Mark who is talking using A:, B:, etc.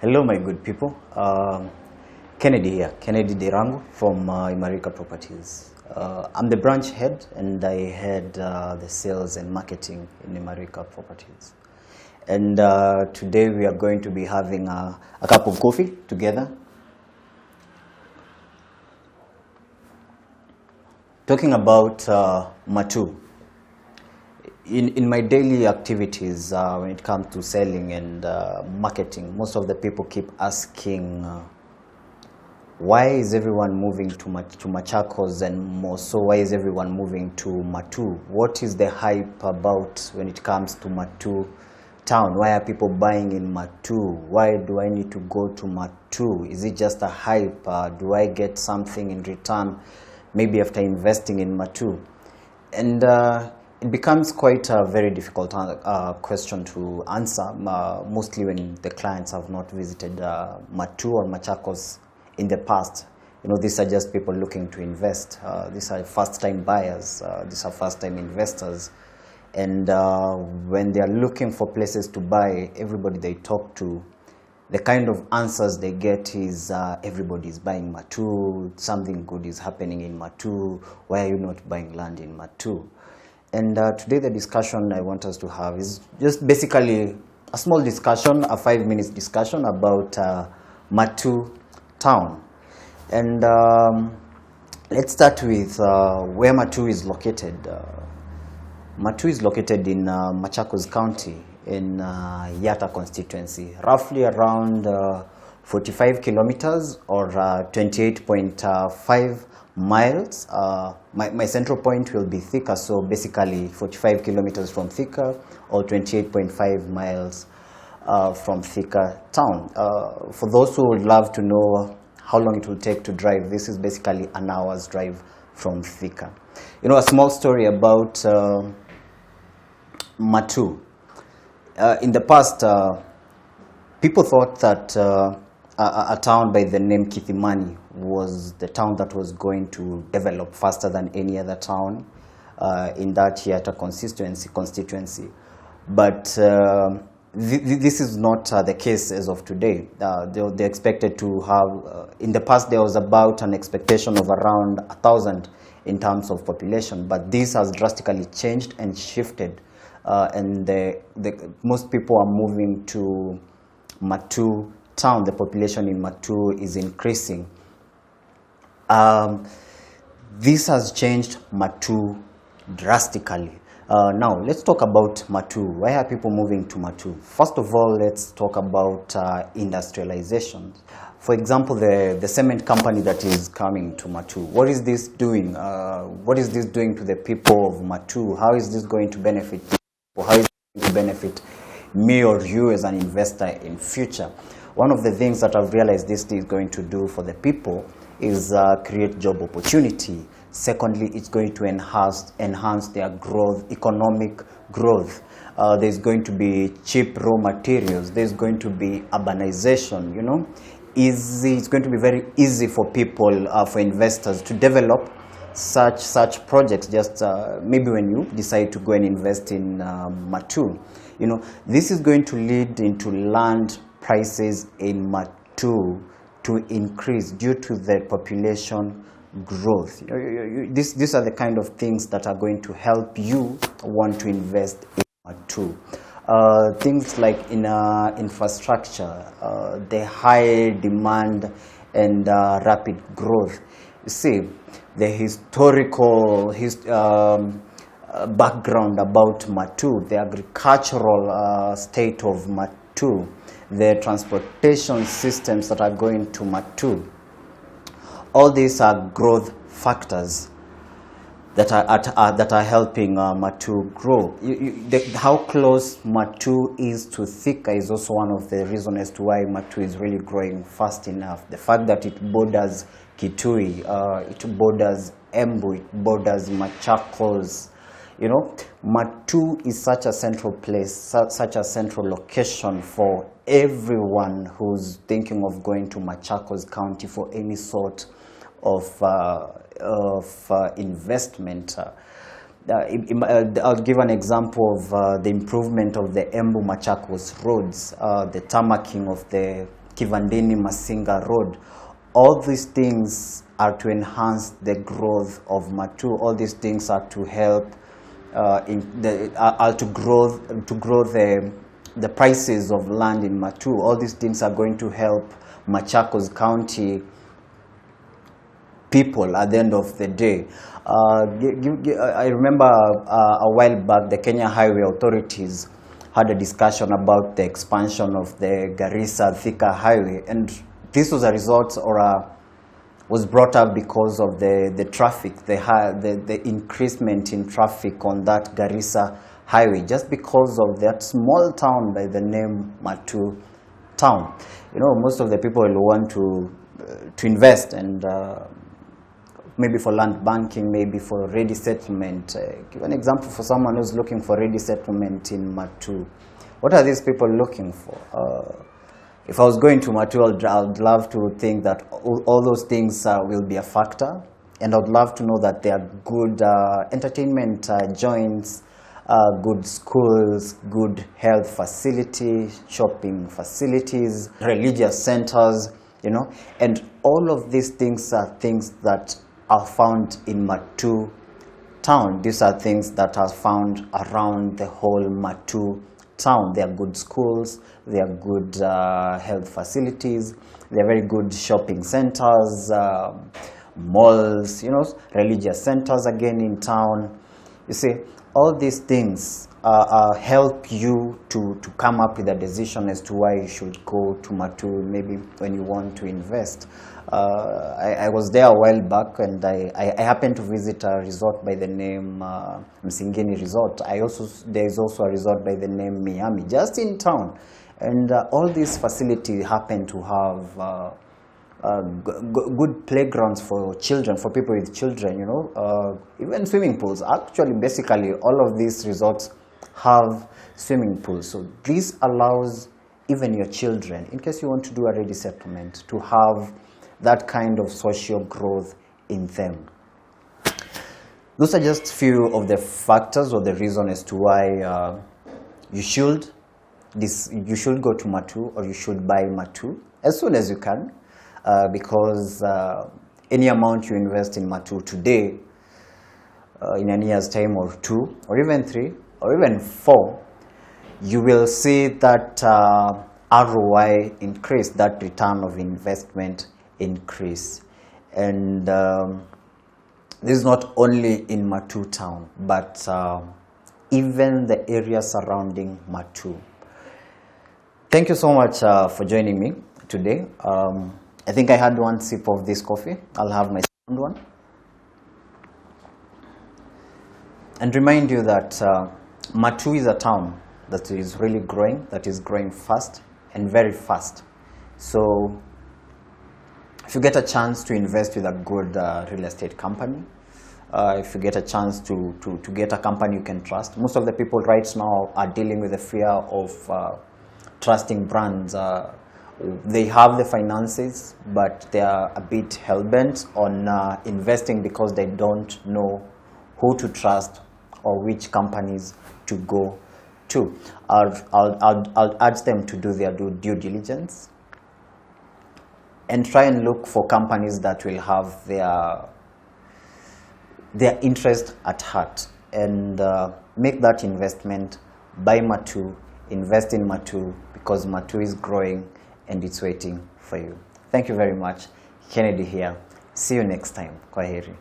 A: Hello, my good people. Kennedy here, Kennedy Derango from Imarika Properties. I'm the branch head and I head the sales and marketing in Imarika Properties. And today we are going to be having a cup of coffee together, talking about Matuu. In my daily activities, when it comes to selling and marketing, most of the people keep asking, why is everyone moving to Machakos, and more so, why is everyone moving to Matuu? What is the hype about when it comes to Matuu town? Why are people buying in Matuu? Why do I need to go to Matuu? Is it just a hype? Do I get something in return, maybe after investing in Matuu? And it becomes quite a very difficult question to answer, mostly when the clients have not visited Matuu or Machakos in the past. You know, these are just people looking to invest. These are first-time buyers. These are first-time investors. And when they are looking for places to buy, everybody they talk to, the kind of answers they get is everybody is buying Matuu, something good is happening in Matuu, why are you not buying land in Matuu? And today the discussion I want us to have is just basically a small discussion, a 5-minute discussion about Matuu town. And let's start with where Matuu is located. Matuu is located in Machakos County in Yatta constituency, roughly around 45 kilometers or 28.5 miles. My central point will be Thika, so basically 45 kilometers from Thika or 28.5 miles from Thika town. For those who would love to know how long it will take to drive, this is basically an hour's drive from Thika. You know, a small story about Matuu. In the past, people thought that a town by the name Kithimani was the town that was going to develop faster than any other town in that Yatta constituency. But this is not the case as of today. They expected to have, in the past there was about an expectation of around 1,000 in terms of population, but this has drastically changed and shifted. And most people are moving to Matuu town. The population in Matuu is increasing. This has changed Matuu drastically. Now, let's talk about Matuu. Why are people moving to Matuu? First of all, let's talk about industrialization. For example, the cement company that is coming to Matuu. What is this doing? What is this doing to the people of Matuu? How is this going to benefit people? How is it going to benefit me or you as an investor in future? One of the things that I've realized this is going to do for the people is create job opportunity. Secondly, it's going to enhance their growth, economic growth. There's going to be cheap raw materials. There's going to be urbanization, you know. It's going to be very easy for people, for investors to develop such projects. Just maybe when you decide to go and invest in Matuu, you know, this is going to lead into land prices in Matuu to increase due to the population growth. These are the kind of things that are going to help you want to invest in Matuu. Things like in infrastructure, the high demand and rapid growth. You see, the historical background about Matuu, the agricultural state of Matuu, the transportation systems that are going to Matuu. All these are growth factors that are helping Matuu grow. How close Matuu is to Thika is also one of the reasons as to why Matuu is really growing fast enough. The fact that it borders Kitui, it borders Embu, it borders Machakos. You know, Matuu is such a central place, such a central location for everyone who's thinking of going to Machakos County for any sort of investment. I'll give an example of the improvement of the Embu Machakos roads, the tarmacking of the Kivandini Masinga Road. All these things are to enhance the growth of Matuu. All these things are to help to grow the prices of land in Matuu. All these things are going to help Machakos County people at the end of the day. I remember a while back the Kenya Highway authorities had a discussion about the expansion of the Garissa-Thika Highway, and this was a result was brought up because of the traffic, the increasement in traffic on that Garissa Highway, just because of that small town by the name Matuu town. You know, most of the people will want to invest, and maybe for land banking, maybe for ready settlement. Give an example for someone who's looking for ready settlement in Matuu. What are these people looking for? If I was going to Matuu, I'd love to think that all those things will be a factor, and I'd love to know that there are good entertainment joints, good schools, good health facilities, shopping facilities, religious centers, you know, and all of these things are things that are found in Matuu town. These are things that are found around the whole Matuu town. There are good schools, there are good health facilities, there are very good shopping centers, malls, you know, religious centers again in town. You see, all these things help you to come up with a decision as to why you should go to Matuu, maybe when you want to invest. I was there a while back, and I happened to visit a resort by the name Msingini Resort. There is also a resort by the name Miami, just in town. And all these facilities happen to have good playgrounds for children, for people with children, you know, even swimming pools. Actually, basically, all of these resorts have swimming pools. So this allows even your children, in case you want to do a ready settlement, to have that kind of social growth in them. Those are just few of the factors or the reason as to why you should go to Matuu, or you should buy Matuu as soon as you can, because any amount you invest in Matuu today, in a year's time or 2 or even 3 or even 4, you will see that ROI increase, that return of investment increase. And this is not only in Matuu town, but even the area surrounding Matuu. Thank you so much for joining me today. I think I had one sip of this coffee. I'll have my second one. And remind you that Matuu is a town that is really growing, that is growing fast and very fast. So if you get a chance to invest with a good real estate company, if you get a chance to get a company you can trust. Most of the people right now are dealing with the fear of trusting brands. They have the finances, but they are a bit hell-bent on investing because they don't know who to trust or which companies to go to. I'll urge them to do their due diligence and try and look for companies that will have their interest at heart, and make that investment. Buy Matuu, invest in Matuu, because Matuu is growing and it's waiting for you. Thank you very much. Kennedy here. See you next time. Kwaheri.